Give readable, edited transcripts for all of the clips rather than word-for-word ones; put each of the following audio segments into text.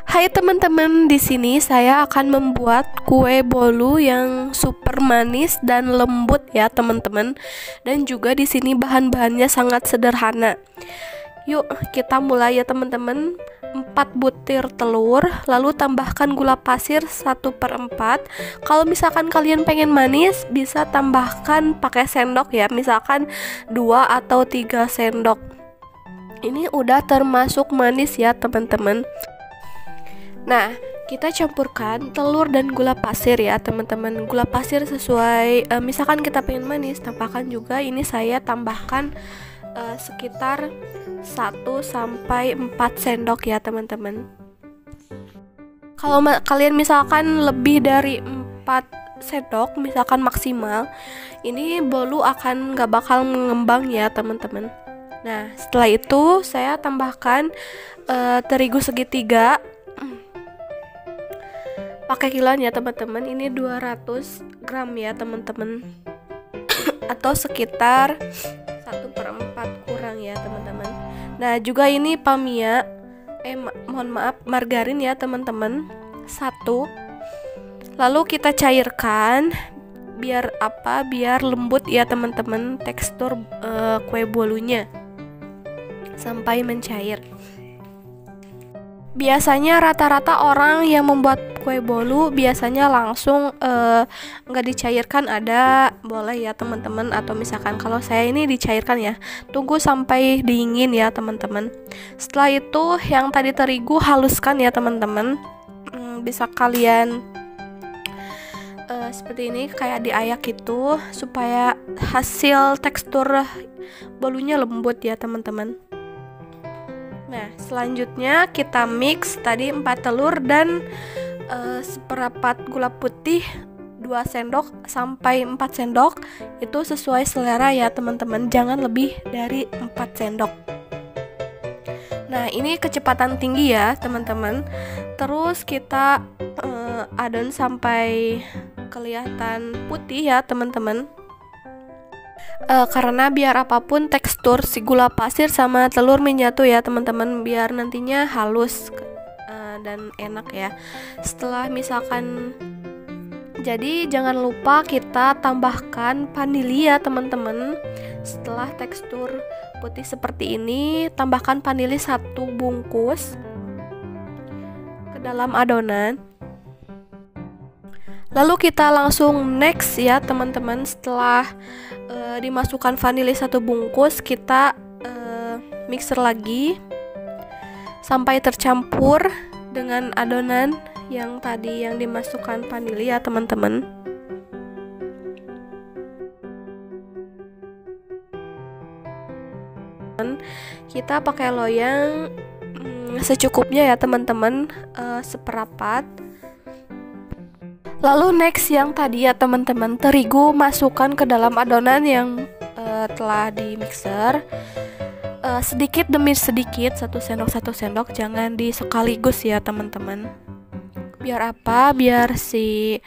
Hai teman-teman, di sini saya akan membuat kue bolu yang super manis dan lembut ya teman-teman. Dan juga di sini bahan-bahannya sangat sederhana. Yuk kita mulai ya teman-teman. 4 butir telur, lalu tambahkan gula pasir 1/4. Kalau misalkan kalian pengen manis, bisa tambahkan pakai sendok ya, misalkan 2 atau 3 sendok. Ini udah termasuk manis ya teman-teman. Nah, kita campurkan telur dan gula pasir ya teman-teman. Gula pasir sesuai misalkan kita pengen manis, tambahkan juga. Ini saya tambahkan sekitar 1-4 sendok ya teman-teman. Kalau kalian misalkan lebih dari 4 sendok, misalkan maksimal, ini bolu akan gak bakal mengembang ya teman-teman. Nah, setelah itu saya tambahkan terigu segitiga pakai kiloan ya teman-teman. Ini 200 gram ya teman-teman, atau sekitar 1/4 kurang ya teman-teman. Nah, juga ini pamia mohon maaf, margarin ya teman-teman, 1. Lalu kita cairkan biar apa? Biar lembut ya teman-teman tekstur kue bolunya sampai mencair. Biasanya rata-rata orang yang membuat kue bolu biasanya langsung nggak dicairkan, ada boleh ya teman-teman, atau misalkan kalau saya ini dicairkan ya, tunggu sampai dingin ya teman-teman. Setelah itu yang tadi terigu haluskan ya teman-teman. Bisa kalian seperti ini kayak diayak gitu supaya hasil tekstur bolunya lembut ya teman-teman. Nah, selanjutnya kita mix tadi 4 telur dan seperempat gula putih 2 sendok sampai 4 sendok. Itu sesuai selera ya teman-teman, jangan lebih dari 4 sendok. Nah, ini kecepatan tinggi ya teman-teman. Terus kita adon sampai kelihatan putih ya teman-teman. Karena biar apapun tekstur si gula pasir sama telur menyatu ya teman-teman, biar nantinya halus dan enak ya. Setelah misalkan jadi, jangan lupa kita tambahkan vanili ya teman-teman. Setelah tekstur putih seperti ini, tambahkan vanili 1 bungkus ke dalam adonan. Lalu kita langsung next ya teman-teman. Setelah dimasukkan vanili 1 bungkus, kita mixer lagi sampai tercampur dengan adonan yang tadi yang dimasukkan vanili ya teman-teman. Kita pakai loyang secukupnya ya teman-teman, seperempat. Lalu next yang tadi ya teman-teman, terigu masukkan ke dalam adonan yang telah di mixer, sedikit demi sedikit, 1 sendok, jangan di sekaligus ya teman-teman. Biar apa? Biar si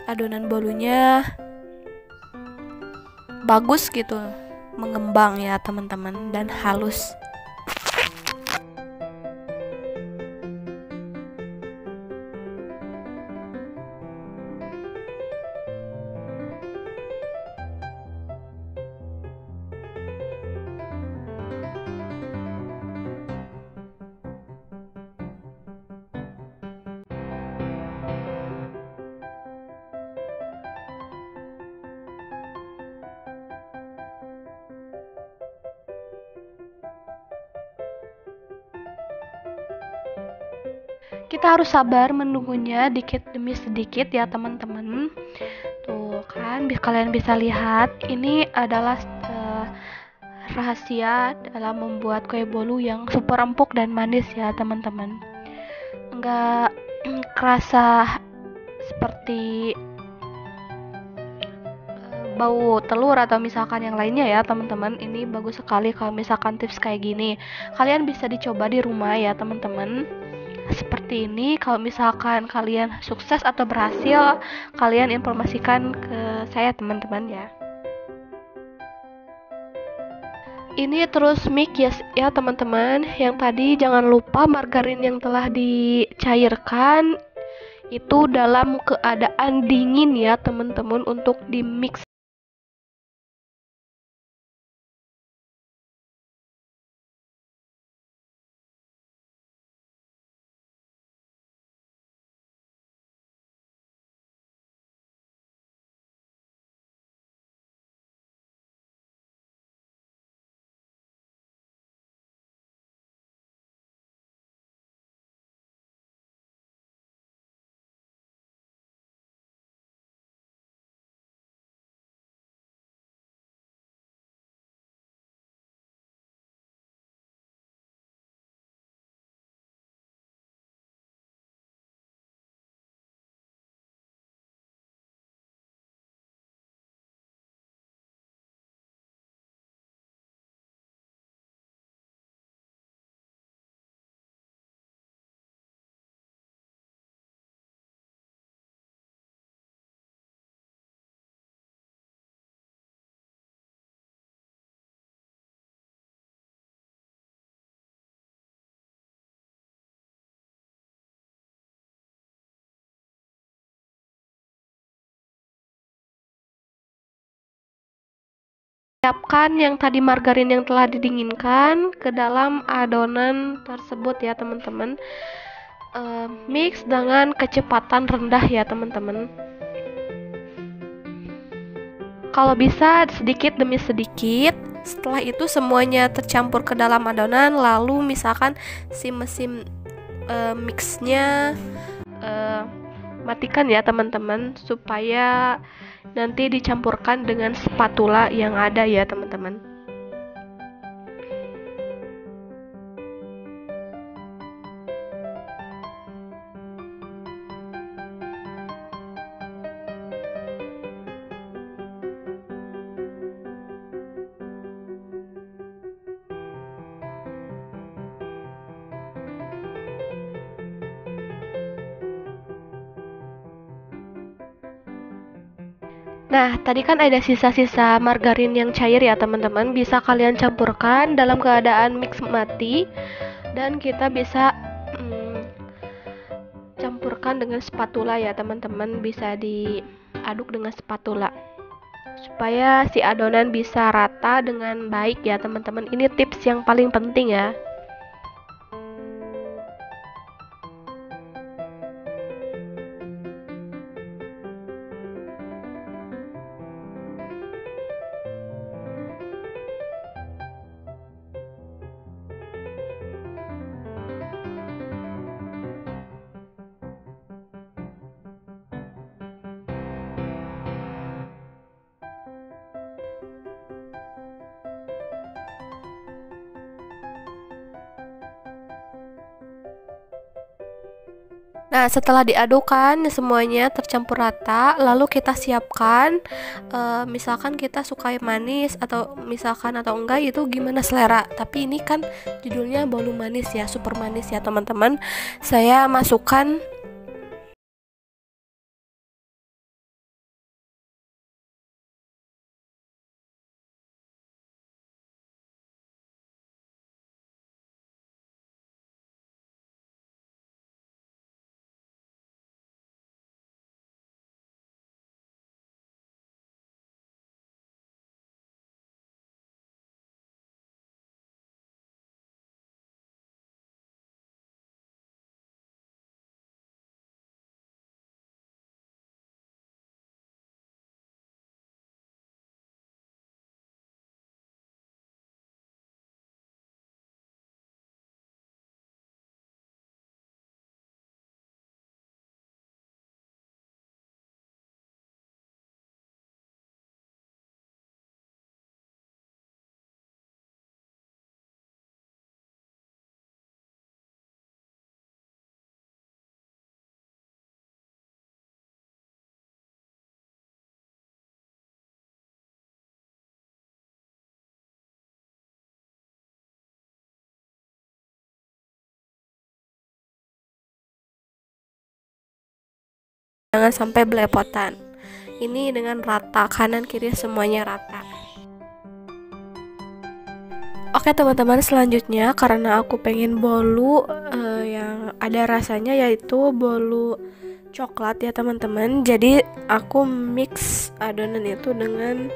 adonan bolunya bagus gitu, mengembang ya teman-teman, dan halus. Kita harus sabar menunggunya dikit demi sedikit ya teman-teman. Tuh kan, kalian bisa lihat, ini adalah rahasia dalam membuat kue bolu yang super empuk dan manis ya teman-teman. Enggak kerasa seperti bau telur atau misalkan yang lainnya ya teman-teman. Ini bagus sekali kalau misalkan tips kayak gini. Kalian bisa dicoba di rumah ya teman-teman. Seperti ini, kalau misalkan kalian sukses atau berhasil, kalian informasikan ke saya teman-teman ya. Ini terus mix ya teman-teman. Yang tadi jangan lupa margarin yang telah dicairkan itu dalam keadaan dingin ya teman-teman untuk di mix. Siapkan yang tadi margarin yang telah didinginkan ke dalam adonan tersebut ya teman-teman. Mix dengan kecepatan rendah ya teman-teman. Kalau bisa sedikit demi sedikit. Setelah itu semuanya tercampur ke dalam adonan, lalu misalkan si mesin mixnya matikan ya teman-teman, supaya nanti dicampurkan dengan spatula yang ada ya teman-teman. Nah, tadi kan ada sisa-sisa margarin yang cair ya teman-teman. Bisa kalian campurkan dalam keadaan mix mati. Dan kita bisa campurkan dengan spatula ya teman-teman. Bisa diaduk dengan spatula. Supaya si adonan bisa rata dengan baik ya teman-teman. Ini tips yang paling penting ya. Nah, setelah diadukan semuanya tercampur rata, lalu kita siapkan, misalkan kita suka manis atau misalkan atau enggak itu gimana selera. Tapi ini kan judulnya bolu manis ya, super manis ya teman-teman. Saya masukkan jangan sampai belepotan. Ini dengan rata, kanan kiri semuanya rata. Oke teman-teman, selanjutnya karena aku pengen bolu yang ada rasanya, yaitu bolu coklat ya teman-teman. Jadi aku mix adonan itu dengan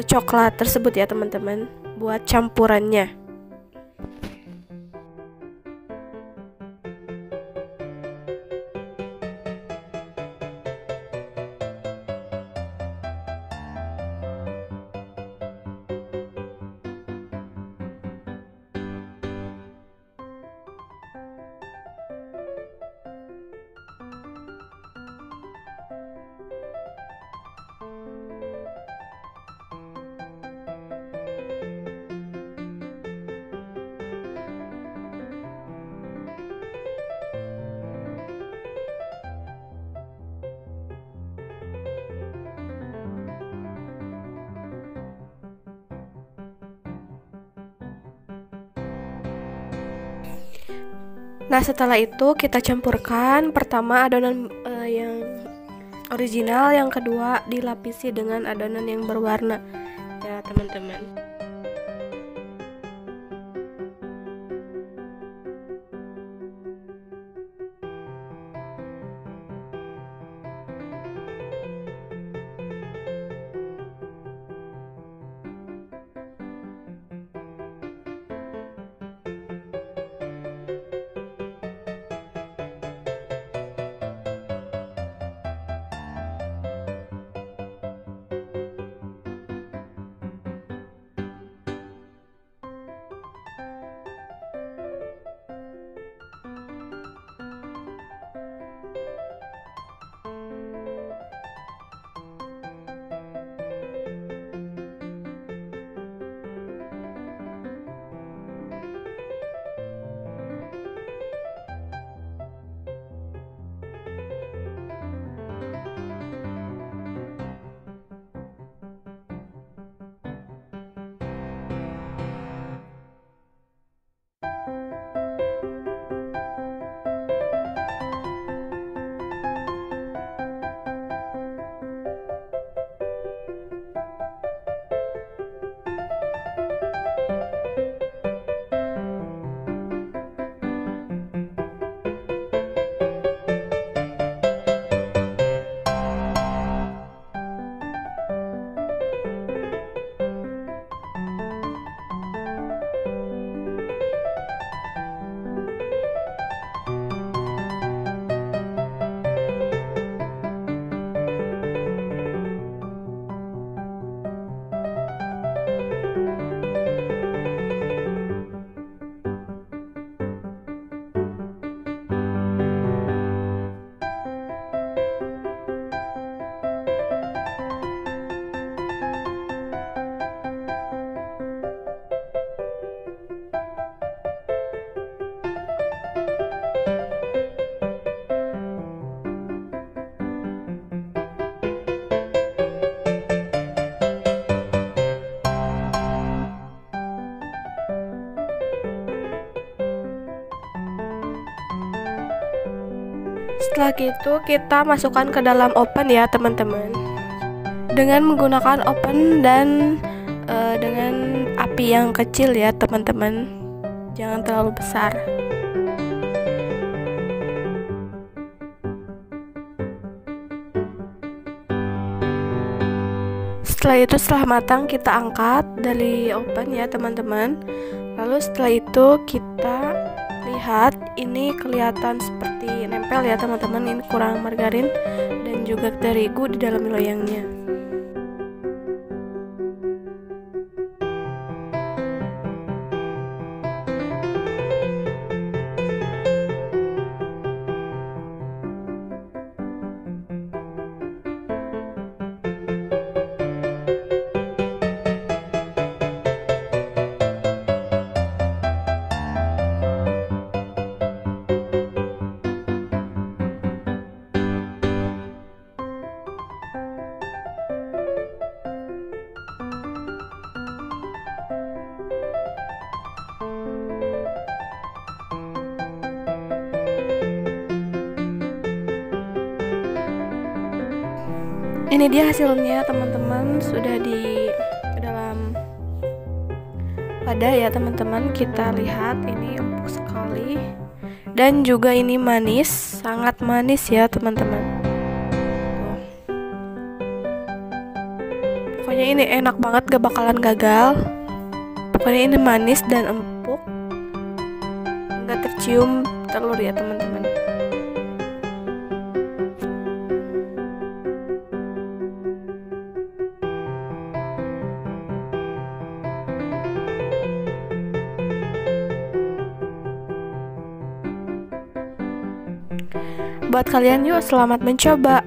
coklat tersebut ya teman-teman, buat campurannya. Nah, setelah itu kita campurkan pertama adonan yang original, yang kedua dilapisi dengan adonan yang berwarna ya teman-teman. Setelah itu kita masukkan ke dalam oven ya teman-teman, dengan menggunakan oven dan dengan api yang kecil ya teman-teman, jangan terlalu besar. Setelah itu, setelah matang, kita angkat dari oven ya teman-teman. Lalu setelah itu kita lihat, ini kelihatan seperti nempel ya teman-teman. Ini kurang margarin dan juga terigu di dalam loyangnya. Ini dia hasilnya teman-teman, sudah di dalam Ada ya teman-teman, kita lihat ini empuk sekali. Dan juga ini manis, sangat manis ya teman-teman. Pokoknya ini enak banget, gak bakalan gagal. Pokoknya ini manis dan empuk, gak tercium telur ya teman-teman. Buat kalian yuk, selamat mencoba.